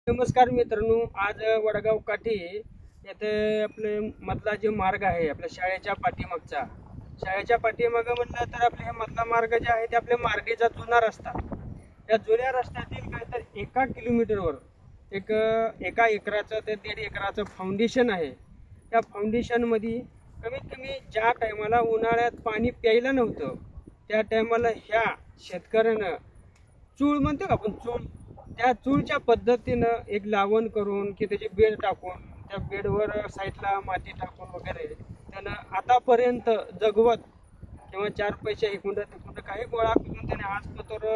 नमस्कार मित्रांनो, आज वडगाव काठी येथे आपले मधला जो मार्ग आहे आपल्या शाळेच्या पाठीमागं म्हटलं तर आपले हे मधला मार्ग जे आहे ते आपल्या मार्गीचा जुना रस्ता. या जुन्या रस्त्यातील काय तर 1 किलोमीटरवर एका एकराचं ते 1.5 एकराचं फाउंडेशन आहे. त्या फाउंडेशनमध्ये कमीत कमी ज्या टायमाला उन्हाळ्यात पाणी प्यायला नव्हतं त्या टायमाला ह्या शेतकऱ्यानं चूळ म्हणतो का आपण, चूळ, त्या चूळच्या पद्धतीनं एक लावण करून की त्याची बेड टाकून त्या बेडवर साईडला माती टाकून वगैरे त्यानं आतापर्यंत जगवत किंवा 4 पैसे इकडं तिकडं काही गोळा करून त्याने आजपतोर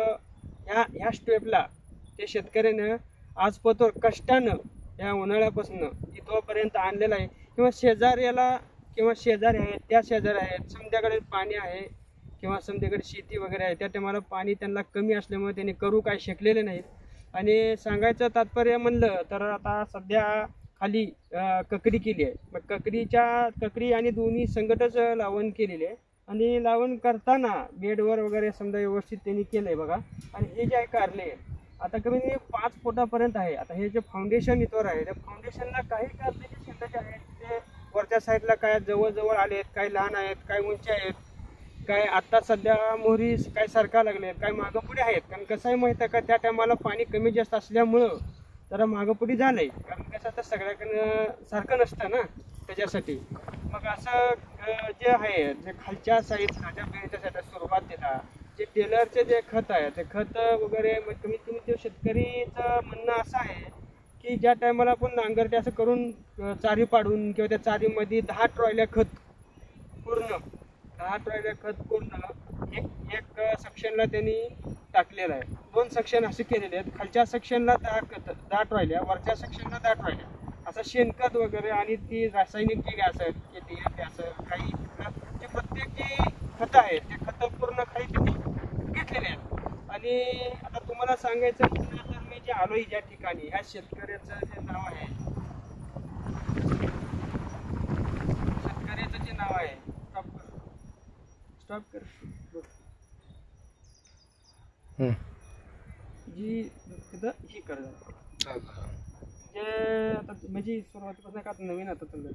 ह्या स्टेपला ते शेतकऱ्यानं आजपतोर कष्टानं या उन्हाळ्यापासून इथपर्यंत आणलेलं आहे. किंवा शेजाऱ्याला किंवा शेजारी आहेत, त्या शेजारी आहेत, समध्याकडे पाणी आहे किंवा समध्याकडे शेती वगैरे आहे, त्या टायमाला पाणी त्यांना कमी असल्यामुळे त्यांनी करू काय शकलेले नाहीत. आणि सांगायचं तात्पर्य म्हणलं तर आता सध्या खाली ककडी केली आहे. मग ककडी आणि दोन्ही संकटच लावण केलेली आहे. आणि लावण करताना बेडवर वगैरे समजा व्यवस्थित त्यांनी केलं आहे बघा. आणि हे जे आहे कारले आता कमी 5 फुटापर्यंत आहे. आता हे जे फाउंडेशन इथवर आहे त्या फाउंडेशनला काही कारले शिल्लक आहेत ते वरच्या साईडला काय जवळ आले आहेत, काही लहान आहेत, काही उंची आहेत, काय आत्ता सध्या मोहरी काय सारखा लागले आहेत, काय मागं पुढे आहेत. कारण कसं आहे माहीत आहे का, त्या टायमाला पाणी कमी जास्त असल्यामुळं जरा मागं पुढे झालं आहे. कारण कसं आता सगळ्याकडनं सारखं नसतं ना त्याच्यासाठी. मग असं जे आहे जे खालच्या साईडला ज्या बेडच्या साईडला सुरुवात देता जे टेलरचे जे खत आहे ते खत वगैरे मग कमीत कमी ते शेतकरीचं म्हणणं असं आहे की ज्या टायमाला आपण नांगरटे असं करून चारी पाडून किंवा त्या चारीमध्ये 10 ट्रॉयल्या खत पूर्ण एक सेक्शनला त्यांनी टाकलेलं आहे. 2 सेक्शन असे केलेले आहेत. खालच्या सेक्शनला 10 ट्रॉयल्या, वरच्या सेक्शनला 10 ट्रॉयल्या असं शेणखत वगैरे आणि ती रासायनिक जी गॅस आहेत की डी असं काही जे प्रत्येक जी खतं आहेत ते खतं पूर्ण खाली त्यांनी घेतलेले आहेत. आणि आता तुम्हाला सांगायचं म्हटलं तर मी जे आलोय ज्या ठिकाणी ह्या शेतकऱ्याचं जे नाव आहे स्टॉप कर जी तिथं ही कर जे आता म्हणजे सुरुवातीपासून का नवीन आता चाललं